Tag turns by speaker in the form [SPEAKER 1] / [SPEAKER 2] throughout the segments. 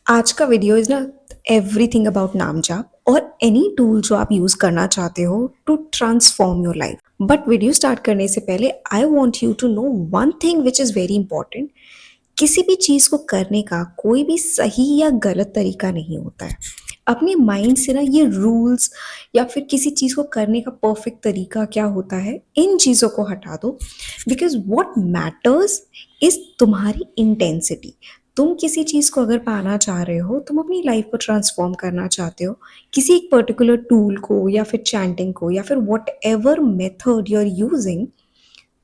[SPEAKER 1] आज का video is ना एवरीथिंग अबाउट नाम जाप और एनी टूल जो आप यूज़ करना चाहते हो to transform your life. But video start करने से पहले I want you to know one thing which is very important. किसी भी चीज़ को करने का कोई भी सही या गलत तरीका नहीं होता है। अपने माइंड से ना ये रूल्स या फिर किसी चीज़ को करने का परफेक्ट तरीका क्या होता है, इन चीज़ों को हटा दो। बिकॉज वॉट मैटर्स इज तुम्हारी इंटेंसिटी। तुम किसी चीज़ को अगर पाना चाह रहे हो, तुम अपनी लाइफ को ट्रांसफॉर्म करना चाहते हो, किसी एक पर्टिकुलर टूल को या फिर चैंटिंग को या फिर whatever method you are using,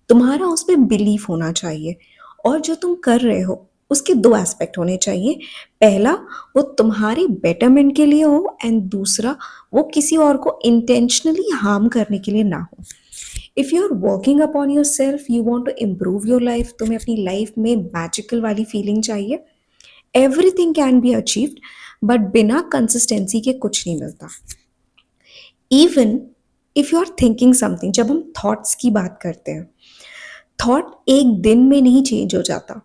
[SPEAKER 1] तुम्हारा उस पे बिलीफ होना चाहिए। और जो तुम कर रहे हो उसके दो एस्पेक्ट होने चाहिए। पहला, वो तुम्हारे बेटरमेंट के लिए हो, एंड दूसरा, वो किसी और को इंटेंशनली हार्म करने के लिए ना हो। If you are working upon yourself, you want to improve your life, तुम्हें अपनी लाइफ में मैजिकल वाली फीलिंग चाहिए, everything can be achieved. But बिना कंसिस्टेंसी के कुछ नहीं मिलता। Even if you are thinking something, जब हम थॉट्स की बात करते हैं, थॉट एक दिन में नहीं चेंज हो जाता,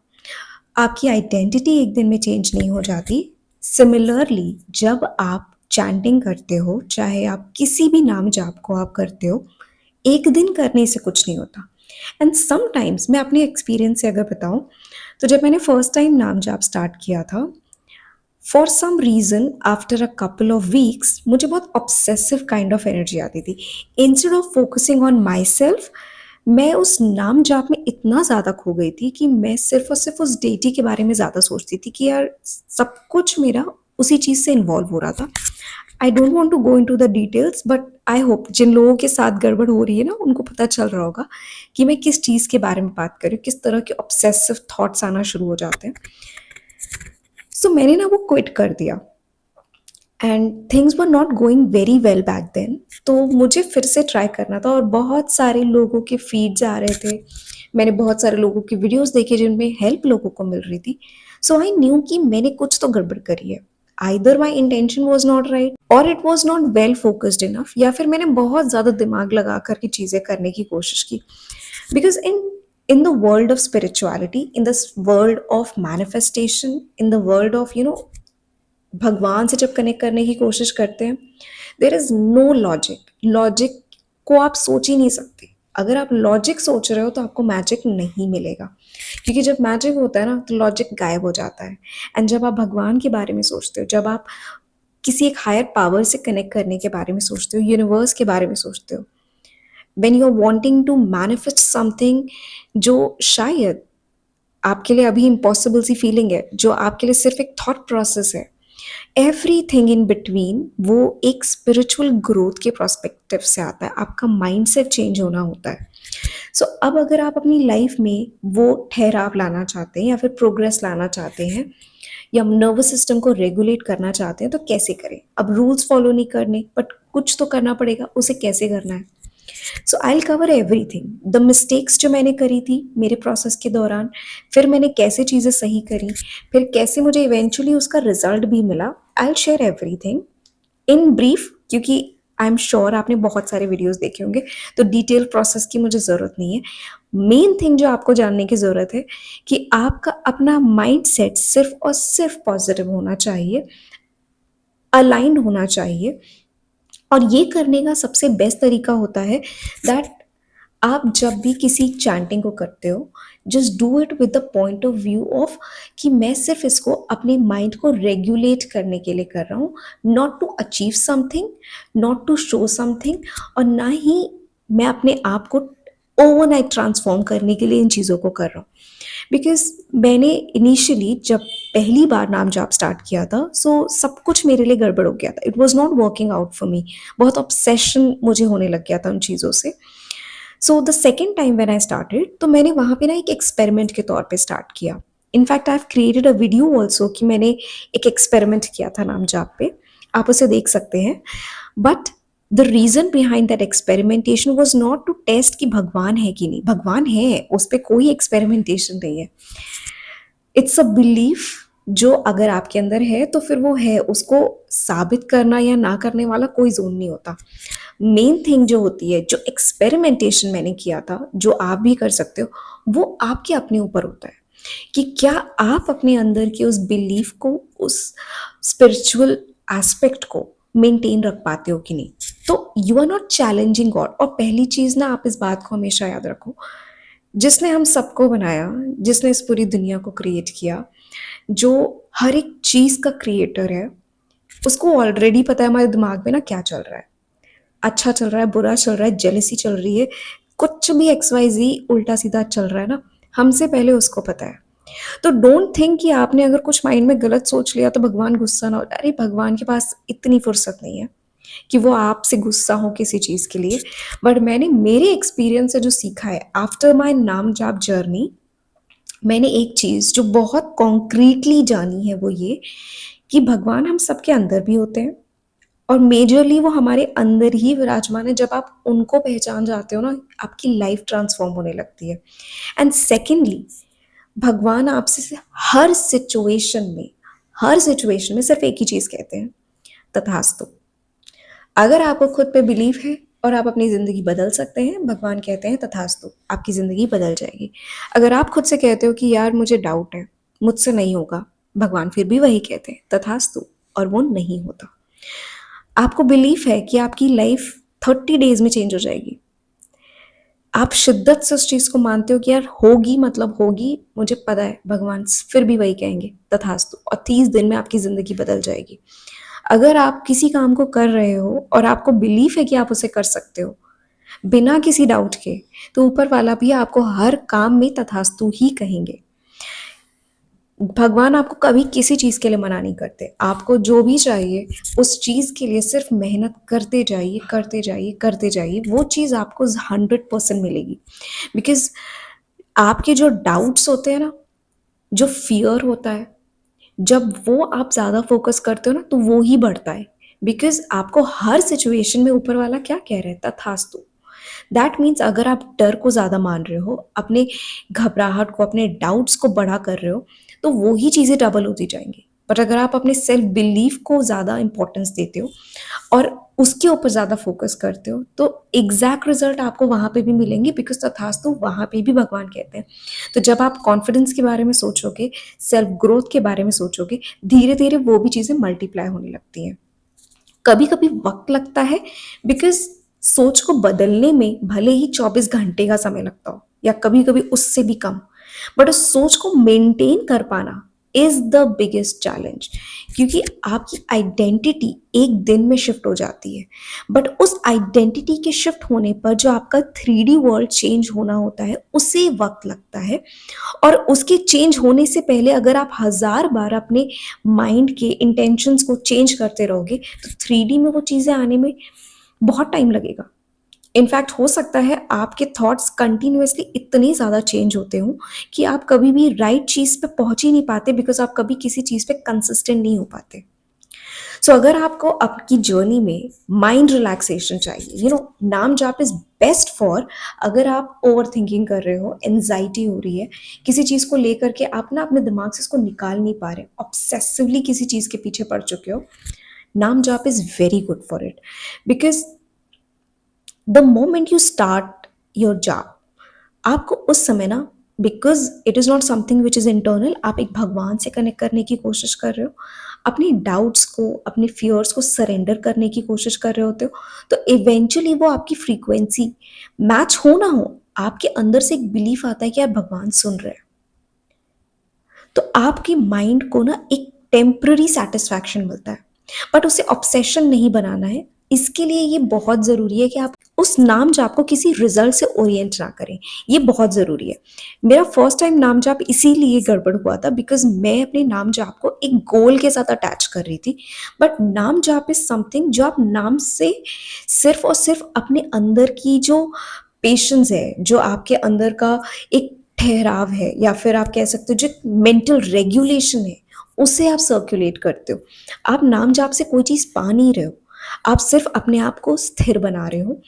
[SPEAKER 1] आपकी आइडेंटिटी एक दिन में चेंज नहीं हो जाती। सिमिलरली जब आप चैंटिंग करते हो, चाहे आप किसी भी नाम जाप को आप करते हो, एक दिन करने से कुछ नहीं होता। एंड समटाइम्स मैं अपने एक्सपीरियंस से अगर बताऊं, तो जब मैंने फर्स्ट टाइम नाम जाप स्टार्ट किया था, for some reason after a couple of weeks मुझे बहुत ऑब्सेसिव काइंड ऑफ एनर्जी आती थी। Instead of focusing on myself, मैं उस नाम जाप में इतना ज़्यादा खो गई थी कि मैं सिर्फ और सिर्फ उस डेटी के बारे में ज़्यादा सोचती थी कि यार सब कुछ मेरा उसी चीज़ से इन्वॉल्व हो रहा था। I don't want to go in to the details, but I hope जिन लोगों के साथ गड़बड़ हो रही है ना, उनको पता चल रहा होगा कि मैं किस चीज़ के बारे में बात कर रही हूँ, किस तरह के ऑब्सेसिव थॉट्स आना शुरू हो जाते हैं। सो मैंने ना वो क्विट कर दिया, and things were not going very well back then. तो मुझे फिर से ट्राई करना था, और बहुत सारे लोगों के फीड्स आ रहे थे, मैंने बहुत सारे लोगों की वीडियोस देखे जिनमें हेल्प लोगों को मिल रही थी। सो आई न्यू कि मैंने कुछ तो गड़बड़ करी है। Either my intention was not right और it was not well focused enough, या फिर मैंने बहुत ज़्यादा दिमाग लगा करके चीज़ें करने की कोशिश की। Because in the world of spirituality, in this world of manifestation, in the world of भगवान से जब कनेक्ट करने की कोशिश करते हैं, there is no logic. Logic को आप सोच ही नहीं सकते। अगर आप लॉजिक सोच रहे हो तो आपको मैजिक नहीं मिलेगा, क्योंकि जब मैजिक होता है ना तो लॉजिक गायब हो जाता है। एंड जब आप भगवान के बारे में सोचते हो, जब आप किसी एक हायर पावर से कनेक्ट करने के बारे में सोचते हो, यूनिवर्स के बारे में सोचते हो, when you are wanting to manifest something जो शायद आपके लिए अभी इम्पॉसिबल सी फीलिंग है, जो आपके लिए सिर्फ एक थॉट प्रोसेस है, एवरीथिंग इन बिटवीन वो एक स्पिरिचुअल ग्रोथ के प्रोस्पेक्टिव से आता है। आपका माइंडसेट चेंज होना होता है। सो अब अगर आप अपनी लाइफ में वो ठहराव लाना चाहते हैं, या फिर प्रोग्रेस लाना चाहते हैं, या नर्वस सिस्टम को रेगुलेट करना चाहते हैं, तो कैसे करें? अब रूल्स फॉलो नहीं करने, बट कुछ तो करना पड़ेगा। उसे कैसे करना है? So I will cover everything, the mistakes जो मैंने करी थी मेरे प्रोसेस के दौरान, फिर मैंने कैसे चीज़ें सही करी, फिर कैसे मुझे इवेंचुअली उसका रिजल्ट भी मिला। I will share everything in brief, क्योंकि आई एम श्योर आपने बहुत सारे वीडियोस देखे होंगे, तो डिटेल प्रोसेस की मुझे ज़रूरत नहीं है। मेन थिंग जो आपको जानने की ज़रूरत है कि आपका अपना माइंड सेट सिर्फ और सिर्फ पॉजिटिव होना चाहिए, अलाइंड होना चाहिए। और ये करने का सबसे बेस्ट तरीका होता है दैट आप जब भी किसी चैंटिंग को करते हो, just do it with the point of view of कि मैं सिर्फ इसको अपने माइंड को रेगुलेट करने के लिए कर रहा हूँ, not to achieve something, not to show something, और ना ही मैं अपने आप को ओवरनाइट ट्रांसफॉर्म करने के लिए इन चीज़ों को कर रहा हूँ। बिकॉज मैंने इनिशियली जब पहली बार नाम जाप स्टार्ट किया था, सो सब कुछ मेरे लिए गड़बड़ हो गया था। It was not working out for me. बहुत ऑब्सेशन मुझे होने लग गया था उन चीज़ों से। So the second time when I started, तो मैंने वहाँ पे ना एक एक्सपेरिमेंट के तौर पे स्टार्ट किया। In fact I have created a video also कि मैंने एक एक्सपेरिमेंट किया था नाम जाप पे, आप उसे देख सकते हैं। But the reason behind that experimentation was not to test कि भगवान है कि नहीं। भगवान है, उस पर कोई एक्सपेरिमेंटेशन नहीं है। इट्स अ बिलीफ जो अगर आपके अंदर है तो फिर वो है, उसको साबित करना या ना करने वाला कोई जोन नहीं होता। मेन थिंग जो होती है, जो एक्सपेरिमेंटेशन मैंने किया था, जो आप भी कर सकते हो, वो आपके अपने ऊपर होता है। कि क्या आप अपने अंदर के उस बिलीफ को, उस स्पिरिचुअल एस्पेक्ट को मेंटेन रख पाते हो कि नहीं। तो you are not challenging God. और पहली चीज़ ना, आप इस बात को हमेशा याद रखो, जिसने हम सबको बनाया, जिसने इस पूरी दुनिया को क्रिएट किया, जो हर एक चीज़ का क्रिएटर है, उसको ऑलरेडी पता है हमारे दिमाग में ना क्या चल रहा है। अच्छा चल रहा है, बुरा चल रहा है, जेलसी चल रही है, कुछ भी एक्स वाई जी उल्टा सीधा चल रहा है ना, हमसे पहले उसको पता है। तो डोंट थिंक कि आपने अगर कुछ माइंड में गलत सोच लिया तो भगवान गुस्सा ना हो। अरे भगवान के पास इतनी फुर्सत नहीं है कि वो आपसे गुस्सा हो किसी चीज़ के लिए। बट मैंने मेरे एक्सपीरियंस से जो सीखा है आफ्टर माई नाम जाप जर्नी, मैंने एक चीज़ जो बहुत कॉन्क्रीटली जानी है वो ये कि भगवान हम सबके अंदर भी होते हैं, और मेजरली वो हमारे अंदर ही विराजमान है। जब आप उनको पहचान जाते हो ना, आपकी लाइफ ट्रांसफॉर्म होने लगती है। एंड सेकेंडली, भगवान आपसे हर सिचुएशन में सिर्फ एक ही चीज़ कहते हैं, तथास्तु। अगर आपको खुद पे बिलीव है और आप अपनी ज़िंदगी बदल सकते हैं, भगवान कहते हैं तथास्तु, आपकी ज़िंदगी बदल जाएगी। अगर आप खुद से कहते हो कि यार मुझे डाउट है, मुझसे नहीं होगा, भगवान फिर भी वही कहते हैं तथास्तु, और वो नहीं होता। आपको बिलीफ है कि आपकी लाइफ 30 डेज में चेंज हो जाएगी, आप शिद्दत से उस चीज़ को मानते हो कि यार होगी, मतलब होगी, मुझे पता है, भगवान फिर भी वही कहेंगे तथास्तु, और 30 दिन में आपकी ज़िंदगी बदल जाएगी। अगर आप किसी काम को कर रहे हो और आपको बिलीफ है कि आप उसे कर सकते हो बिना किसी डाउट के, तो ऊपर वाला भी आपको हर काम में तथास्तु ही कहेंगे। भगवान आपको कभी किसी चीज़ के लिए मना नहीं करते। आपको जो भी चाहिए उस चीज़ के लिए सिर्फ मेहनत करते जाइए, करते जाइए, करते जाइए, वो चीज़ आपको 100% मिलेगी। बिकॉज आपके जो डाउट्स होते हैं ना, जो फियर होता है, जब वो आप ज़्यादा फोकस करते हो ना, तो वो ही बढ़ता है। बिकॉज आपको हर सिचुएशन में ऊपर वाला क्या कह रहे हैं, तथास्तु। दैट मीन्स अगर आप डर को ज़्यादा मान रहे हो, अपने घबराहट को, अपने डाउट्स को बड़ा कर रहे हो, तो वो ही चीज़ें डबल होती जाएंगी। बट अगर आप अपने सेल्फ बिलीफ को ज़्यादा इंपॉर्टेंस देते हो और उसके ऊपर ज़्यादा फोकस करते हो, तो एग्जैक्ट रिजल्ट आपको वहाँ पे भी मिलेंगे। बिकॉज तथास्तु वहाँ पे भी भगवान कहते हैं। तो जब आप कॉन्फिडेंस के बारे में सोचोगे, सेल्फ ग्रोथ के बारे में सोचोगे, धीरे धीरे वो भी चीज़ें मल्टीप्लाई होने लगती हैं। कभी कभी वक्त लगता है, बिकॉज सोच को बदलने में भले ही 24 घंटे का समय लगता हो या कभी कभी उससे भी कम, बट उस सोच को मेंटेन कर पाना इज द बिगेस्ट चैलेंज। क्योंकि आपकी आइडेंटिटी एक दिन में शिफ्ट हो जाती है, बट उस आइडेंटिटी के शिफ्ट होने पर जो आपका 3D वर्ल्ड चेंज होना होता है, उसे वक्त लगता है। और उसके चेंज होने से पहले अगर आप 1000 बार अपने माइंड के इंटेंशंस को चेंज करते रहोगे, तो 3D में वो चीज़ें आने में बहुत टाइम लगेगा। इनफैक्ट हो सकता है आपके थॉट्स कंटिन्यूअसली इतने ज़्यादा चेंज होते हों कि आप कभी भी राइट चीज़ पे पहुंच ही नहीं पाते, बिकॉज आप कभी किसी चीज़ पे कंसिस्टेंट नहीं हो पाते। सो अगर आपको आपकी जर्नी में माइंड रिलैक्सेशन चाहिए, नाम जाप इज बेस्ट फॉर, अगर आप ओवर थिंकिंग कर रहे हो, एनजाइटी हो रही है किसी चीज़ को लेकर के, आप ना अपने दिमाग से इसको निकाल नहीं पा रहे, ऑब्सेसिवली किसी चीज़ के पीछे पड़ चुके हो, नाम जाप is very good for it. Because the moment you start your जाप, आपको उस समय ना, because it is not something which is internal, आप एक भगवान से कनेक्ट करने की कोशिश कर रहे हो, अपने डाउट्स को, अपने फियर्स को सरेंडर करने की कोशिश कर रहे होते हो, तो इवेंचुअली वो आपकी फ्रीक्वेंसी मैच हो ना हो, आपके अंदर से एक बिलीफ आता है कि यार भगवान सुन रहे हैं। तो आपकी माइंड को ना एक टेम्पररी सेटिस्फैक्शन मिलता है, बट उसे ऑब्सेशन नहीं बनाना है। इसके लिए ये बहुत ज़रूरी है कि आप उस नाम जाप को किसी रिजल्ट से ओरिएंट ना करें, ये बहुत ज़रूरी है। मेरा फर्स्ट टाइम नाम जाप इसीलिए गड़बड़ हुआ था, बिकॉज मैं अपने नाम जाप को एक गोल के साथ अटैच कर रही थी। बट नाम जाप इज समथिंग जो आप नाम से सिर्फ और सिर्फ अपने अंदर की जो पेशेंस है, जो आपके अंदर का एक ठहराव है, या फिर आप कह सकते हो जो मेंटल रेगुलेशन है, उसे आप सर्कुलेट करते हो। आप नाम जाप से कोई चीज़ पा नहीं रहे हो, आप सिर्फ अपने आप को स्थिर बना रहे हो।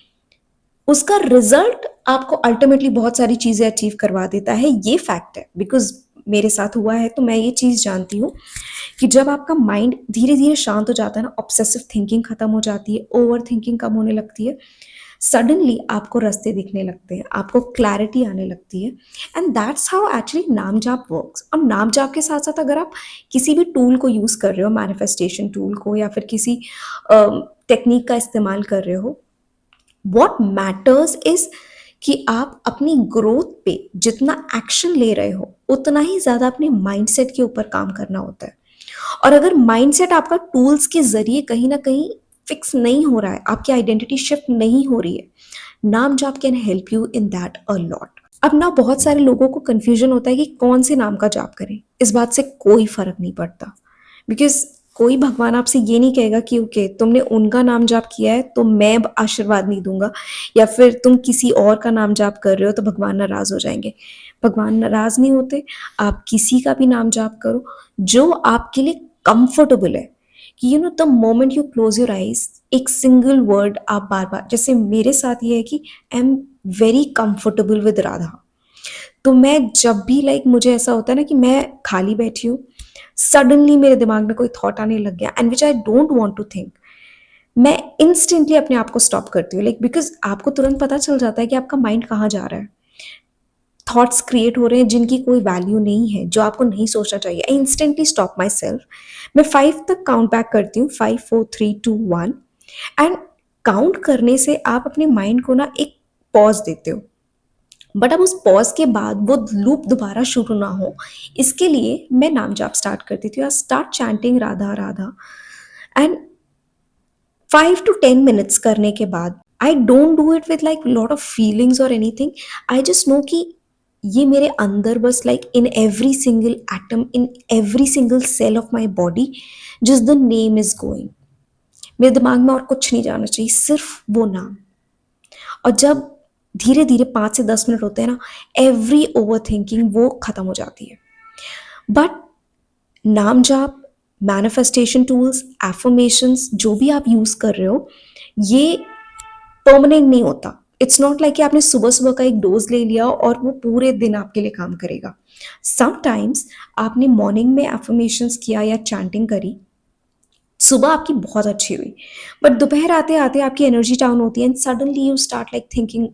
[SPEAKER 1] उसका रिजल्ट आपको अल्टीमेटली बहुत सारी चीज़ें अचीव करवा देता है, ये फैक्ट है। बिकॉज मेरे साथ हुआ है, तो मैं ये चीज़ जानती हूँ कि जब आपका माइंड धीरे धीरे शांत हो जाता है ना, ऑब्सेसिव थिंकिंग खत्म हो जाती है, ओवर थिंकिंग कम होने लगती है, सडनली आपको रास्ते दिखने लगते हैं, आपको क्लैरिटी आने लगती है। एंड दैट्स हाउ एक्चुअली नाम जाप वर्क्स। और नाम जाप के साथ साथ अगर आप किसी भी टूल को यूज़ कर रहे हो, मैनिफेस्टेशन टूल को या फिर किसी टेक्निक का इस्तेमाल कर रहे हो, व्हाट मैटर्स इज कि आप अपनी ग्रोथ पे जितना एक्शन ले रहे हो उतना ही ज़्यादा अपने माइंडसेट के ऊपर काम करना होता है। और अगर माइंडसेट आपका टूल्स के ज़रिए कहीं न कहीं फिक्स नहीं हो रहा है, आपकी आइडेंटिटी शिफ्ट नहीं हो रही है, नाम जाप can help you in that a lot. अब ना बहुत सारे लोगों को कन्फ्यूजन होता है कि कौन से नाम का जाप करें। इस बात से कोई फ़र्क नहीं पड़ता, बिकॉज़ कोई भगवान आपसे ये नहीं कहेगा कि ओके तुमने उनका नाम जाप किया है तो मैं अब आशीर्वाद नहीं दूँगा, या फिर तुम किसी और का नाम जाप कर रहे हो तो भगवान नाराज़ हो जाएँगे। भगवान नाराज़ नहीं होते, आप किसी का भी नाम जाप करो जो आपके लिए कंफर्टेबल है। कि the moment you close your eyes, एक सिंगल वर्ड आप बार बार, जैसे मेरे साथ ये है कि I am very comfortable with Radha. तो मैं जब भी मुझे ऐसा होता है ना कि मैं खाली बैठी हूँ, सडनली मेरे दिमाग में कोई थॉट आने लग गया and which I don't want to think, मैं इंस्टेंटली अपने आप को स्टॉप करती हूँ। बिकॉज आपको तुरंत पता चल जाता है कि आपका माइंड कहाँ जा रहा है। थॉट्स क्रिएट हो रहे हैं जिनकी कोई वैल्यू नहीं है, जो आपको नहीं सोचना चाहिए। I instantly stop my self. मैं 5 तक काउंट बैक करती हूँ, 5 4 3 2 1। एंड काउंट करने से आप अपने माइंड को ना एक पॉज देते हो। बट अब उस पॉज के बाद वो लूप दोबारा शुरू ना हो, इसके लिए मैं नाम जाप स्टार्ट करती थी। I start chanting Radha Radha. And 5 to 10 minutes करने के बाद I don't do it with lot of feelings और एनीथिंग। आई जस्ट नो कि ये मेरे अंदर बस in every single atom, in every single cell of my body, just the name is going. मेरे दिमाग में और कुछ नहीं जाना चाहिए, सिर्फ वो नाम। और जब धीरे धीरे 5 से 10 मिनट होते हैं ना, एवरी ओवर थिंकिंग वो खत्म हो जाती है। बट नाम जाप, मैनिफेस्टेशन टूल्स, एफर्मेशंस जो भी आप यूज कर रहे हो, ये परमानेंट नहीं होता। इट्स नॉट लाइक कि आपने सुबह सुबह का एक डोज ले लिया और वो पूरे दिन आपके लिए काम करेगा। समटाइम्स आपने मॉर्निंग में एफर्मेशंस किया या चैंटिंग करी, सुबह आपकी बहुत अच्छी हुई, बट दोपहर आते आते आपकी एनर्जी डाउन होती है and suddenly you start thinking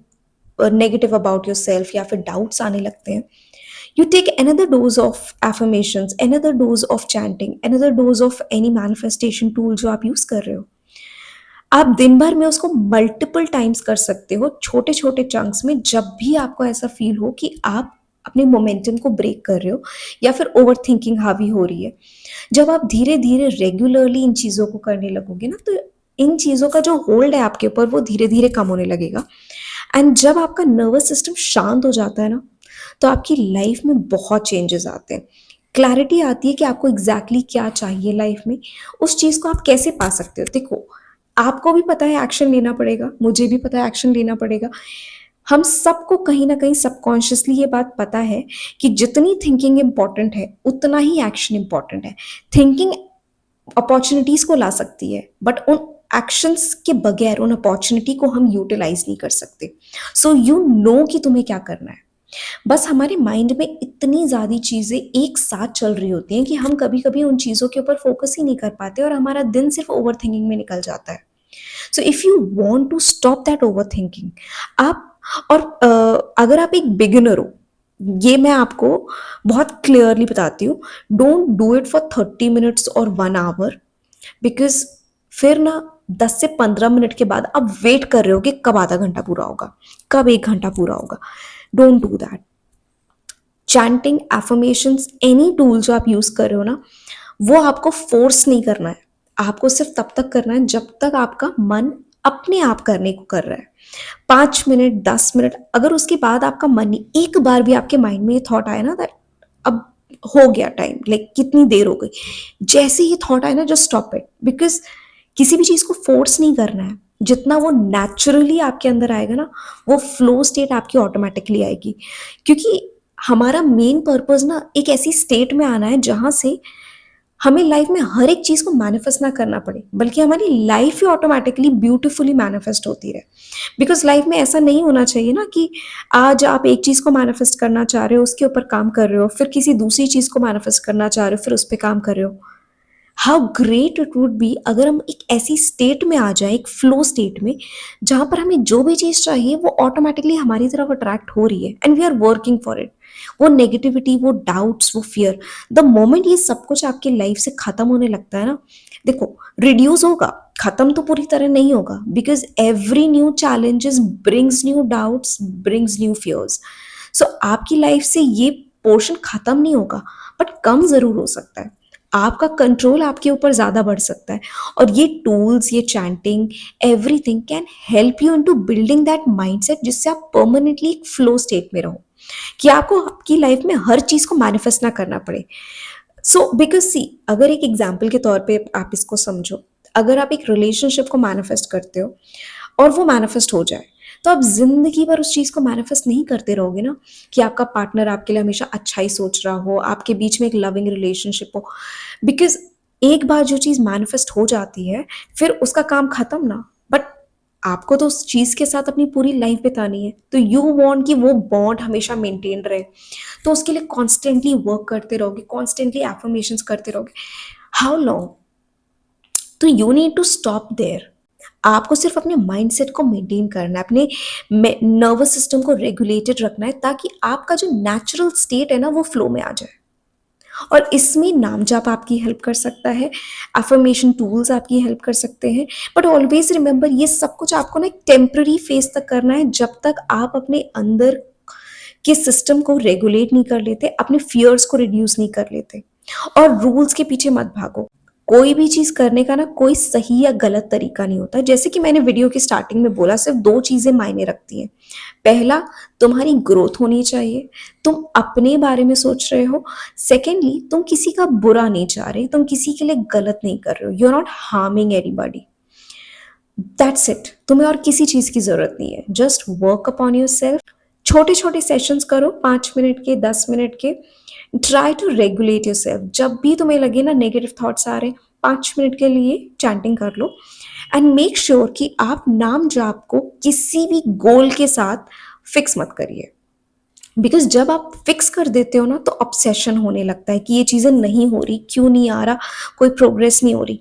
[SPEAKER 1] negative about your self, या फिर डाउट्स आने लगते हैं। You take another dose of affirmations, another dose of chanting, another dose of any manifestation tool जो आप यूज कर रहे हो। आप दिन भर में उसको मल्टीपल टाइम्स कर सकते हो, छोटे छोटे चंक्स में, जब भी आपको ऐसा फील हो कि आप अपने मोमेंटम को ब्रेक कर रहे हो या फिर ओवर थिंकिंग हावी हो रही है। जब आप धीरे धीरे रेगुलरली इन चीज़ों को करने लगोगे ना, तो इन चीज़ों का जो होल्ड है आपके ऊपर वो धीरे धीरे कम होने लगेगा। एंड जब आपका नर्वस सिस्टम शांत हो जाता है ना, तो आपकी लाइफ में बहुत चेंजेस आते हैं। क्लैरिटी आती है कि आपको एग्जैक्टली क्या चाहिए लाइफ में, उस चीज़ को आप कैसे पा सकते हो। देखो, आपको भी पता है एक्शन लेना पड़ेगा, मुझे भी पता है एक्शन लेना पड़ेगा। हम सबको कहीं ना कहीं सबकॉन्शियसली ये बात पता है कि जितनी थिंकिंग इंपॉर्टेंट है उतना ही एक्शन इंपॉर्टेंट है। थिंकिंग अपॉर्चुनिटीज को ला सकती है, बट उन एक्शंस के बगैर उन अपॉर्चुनिटी को हम यूटिलाइज नहीं कर सकते। सो यू नो कि तुम्हें क्या करना है। बस हमारे माइंड में इतनी ज़्यादा चीज़ें एक साथ चल रही होती हैं कि हम कभी कभी उन चीज़ों के ऊपर फोकस ही नहीं कर पाते और हमारा दिन सिर्फ ओवर थिंकिंग में निकल जाता है। So if you want to stop that overthinking, आप और अगर आप एक बिगिनर हो, ये मैं आपको बहुत क्लियरली बताती हूँ, don't do it for 30 minutes और 1 आवर। बिकॉज फिर ना 10 से 15 मिनट के बाद आप वेट कर रहे हो कि कब आधा घंटा पूरा होगा, कब 1 घंटा पूरा होगा। Don't do that. Chanting, affirmations, any tool जो आप यूज कर रहे हो ना, वो आपको फोर्स नहीं करना है। आपको सिर्फ तब तक करना है जब तक आपका मन अपने आप करने को कर रहा है। 5 मिनट, 10 मिनट, अगर उसके बाद आपका मन नहीं, एक बार भी आपके माइंड में ये थॉट आया ना दैट अब हो गया टाइम, कितनी देर हो गई, जैसे ही थॉट आया ना, जस्ट स्टॉप इट। बिकॉज किसी भी चीज को फोर्स नहीं करना है। जितना वो नेचुरली आपके अंदर आएगा ना, वो फ्लो स्टेट आपकी ऑटोमेटिकली आएगी। क्योंकि हमारा मेन पर्पस ना एक ऐसी स्टेट में आना है जहां से हमें लाइफ में हर एक चीज को मैनिफेस्ट ना करना पड़े, बल्कि हमारी लाइफ ही ऑटोमेटिकली ब्यूटीफुली मैनिफेस्ट होती रहे। बिकॉज लाइफ में ऐसा नहीं होना चाहिए ना कि आज आप एक चीज को मैनिफेस्ट करना चाह रहे हो, उसके ऊपर काम कर रहे हो, फिर किसी दूसरी चीज को मैनिफेस्ट करना चाह रहे हो, फिर उस पर काम कर रहे हो। How great it would be अगर हम एक ऐसी स्टेट में आ जाए, एक फ्लो स्टेट में, जहां पर हमें जो भी चीज चाहिए वो ऑटोमेटिकली हमारी तरफ अट्रैक्ट हो रही है and we are working for it. वो नेगेटिविटी, वो डाउट्स, वो फियर, द मोमेंट ये सब कुछ आपकी लाइफ से खत्म होने लगता है ना, देखो, रिड्यूस होगा, खत्म तो पूरी तरह नहीं होगा, because every new challenges brings new doubts, brings new fears. So आपकी लाइफ से ये पोर्शन खत्म नहीं होगा, बट कम जरूर हो सकता है। आपका कंट्रोल आपके ऊपर ज्यादा बढ़ सकता है, और ये टूल्स, ये chanting, everything can help you into building that mindset जिससे आप परमानेंटली एक फ्लो स्टेट में रहो, कि आपको आपकी लाइफ में हर चीज को मैनिफेस्ट ना करना पड़े। सो बिकॉज सी, अगर एक एग्जाम्पल के तौर पे आप इसको समझो, अगर आप एक रिलेशनशिप को मैनिफेस्ट करते हो और वो मैनिफेस्ट हो जाए, तो आप जिंदगी भर उस चीज को मैनिफेस्ट नहीं करते रहोगे ना, कि आपका पार्टनर आपके लिए हमेशा अच्छा ही सोच रहा हो, आपके बीच में एक लविंग रिलेशनशिप हो। बिकॉज एक बार जो चीज मैनिफेस्ट हो जाती है, फिर उसका काम खत्म ना, बट आपको तो उस चीज के साथ अपनी पूरी लाइफ बितानी है, तो यू वांट कि वो बॉन्ड हमेशा मेंटेन रहे, तो उसके लिए कॉन्स्टेंटली वर्क करते रहोगे, कॉन्स्टेंटली एफर्मेशंस करते रहोगे। How long? तो you need to stop there. आपको सिर्फ अपने माइंडसेट को मेंटेन करना है, अपने नर्वस सिस्टम को रेगुलेटेड रखना है, ताकि आपका जो नेचुरल स्टेट है ना वो फ्लो में आ जाए। और इसमें नाम जाप आपकी हेल्प कर सकता है, अफर्मेशन टूल्स आपकी हेल्प कर सकते हैं, बट ऑलवेज रिमेंबर ये सब कुछ आपको ना एक टेम्पररी फेज तक करना है, जब तक आप अपने अंदर के सिस्टम को रेगुलेट नहीं कर लेते, अपने फियर्स को रिड्यूस नहीं कर लेते। और रूल्स के पीछे मत भागो। कोई भी चीज करने का ना कोई सही या गलत तरीका नहीं होता। जैसे कि मैंने वीडियो की स्टार्टिंग में बोला, सिर्फ दो चीजें मायने रखती हैं। पहला, तुम्हारी ग्रोथ होनी चाहिए, तुम अपने बारे में सोच रहे हो। सेकेंडली, तुम किसी का बुरा नहीं चाह रहे, तुम किसी के लिए गलत नहीं कर रहे हो, you are not harming anybody. That's it. तुम्हें और किसी चीज की जरूरत नहीं है, just work upon yourself. छोटे छोटे सेशंस करो, 5 मिनट के, 10 मिनट के। Try to regulate yourself. जब भी तुम्हें लगे ना नेगेटिव थॉट्स आ रहे, 5 मिनट के लिए चैंटिंग कर लो, एंड मेक श्योर कि आप नाम जाप को किसी भी गोल के साथ फिक्स मत करिए। बिकॉज जब आप फिक्स कर देते हो ना, तो ऑब्सेशन होने लगता है कि ये चीजें नहीं हो रही, क्यों नहीं आ रहा, कोई प्रोग्रेस नहीं हो रही।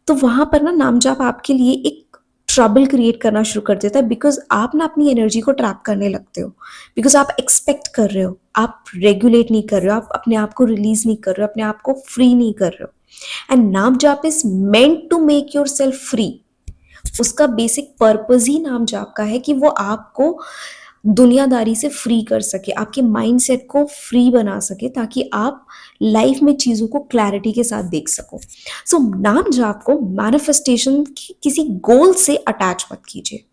[SPEAKER 1] तो वहां पर ना नाम जाप आपके लिए एक ट्रबल क्रिएट करना शुरू कर देता है, बिकॉज आप ना अपनी एनर्जी को ट्रैप करने लगते हो, बिकॉज आप एक्सपेक्ट कर रहे हो, आप रेगुलेट नहीं कर रहे हो, आप अपने आप को रिलीज नहीं कर रहे हो, अपने आप को फ्री नहीं कर रहे हो। एंड नाम जाप is meant to make yourself free. उसका बेसिक पर्पज ही नाम जाप का है कि वो आपको दुनियादारी से फ्री कर सके, आपके माइंडसेट को फ्री बना सके, ताकि आप लाइफ में चीजों को क्लैरिटी के साथ देख सको। सो नाम जाप को मैनिफेस्टेशन की किसी गोल से अटैच मत कीजिए।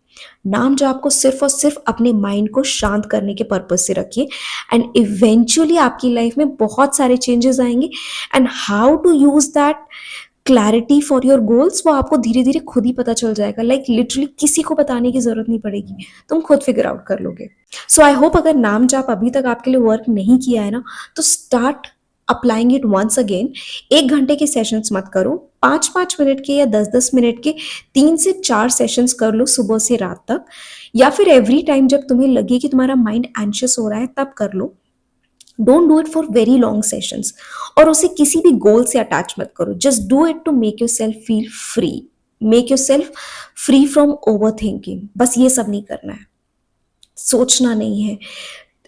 [SPEAKER 1] नाम जाप को सिर्फ और सिर्फ अपने माइंड को शांत करने के पर्पज से रखिए, एंड इवेंचुअली आपकी लाइफ में बहुत सारे चेंजेस आएंगे। And how to use that clarity for your goals, वो आपको धीरे धीरे खुद ही पता चल जाएगा। लाइक लिटरली किसी को बताने की जरूरत नहीं पड़ेगी, तुम खुद फिगर आउट कर लोगे। सो आई होप अगर नाम जाप अभी तक आपके लिए वर्क नहीं किया है ना, तो start applying it once again. 1 घंटे के सेशंस मत करो, 5-5 मिनट के या 10-10 मिनट के 3 से 4 सेशंस कर लो, सुबह से रात तक, या फिर एवरी टाइम जब तुम्हें लगे कि तुम्हारा माइंड एंशियस हो रहा है तब कर लो। Don't do it for very long sessions, और उसे किसी भी गोल से अटैच मत करो। Just do it to make yourself feel free, make yourself free from overthinking. बस ये सब नहीं करना है, सोचना नहीं है,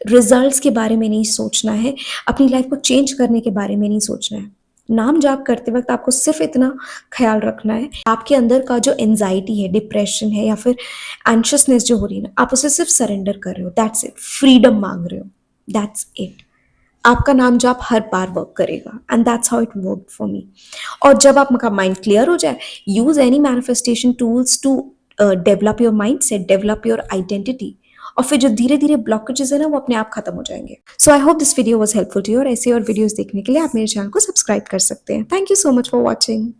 [SPEAKER 1] रिजल्ट्स के बारे में नहीं सोचना है, अपनी लाइफ को चेंज करने के बारे में नहीं सोचना है। नाम जाप करते वक्त आपको सिर्फ इतना ख्याल रखना है, आपके अंदर का जो एंजाइटी है, डिप्रेशन है, या फिर एंशियसनेस जो हो रही है ना, आप उसे सिर्फ सरेंडर कर रहे हो। That's it. फ्रीडम मांग रहे हो। That's it. आपका नाम जाप हर बार वर्क करेगा, and that's how it work for me. और जब आपका माइंड क्लियर हो जाए, use any manifestation tools to develop your mindset, develop your identity, और फिर जो धीरे धीरे ब्लॉकेजेस है ना वो अपने आप खत्म हो जाएंगे। So I hope this video was helpful to you, और ऐसे और वीडियोज देखने के लिए आप मेरे चैनल को सब्सक्राइब कर सकते हैं। Thank you so much for watching.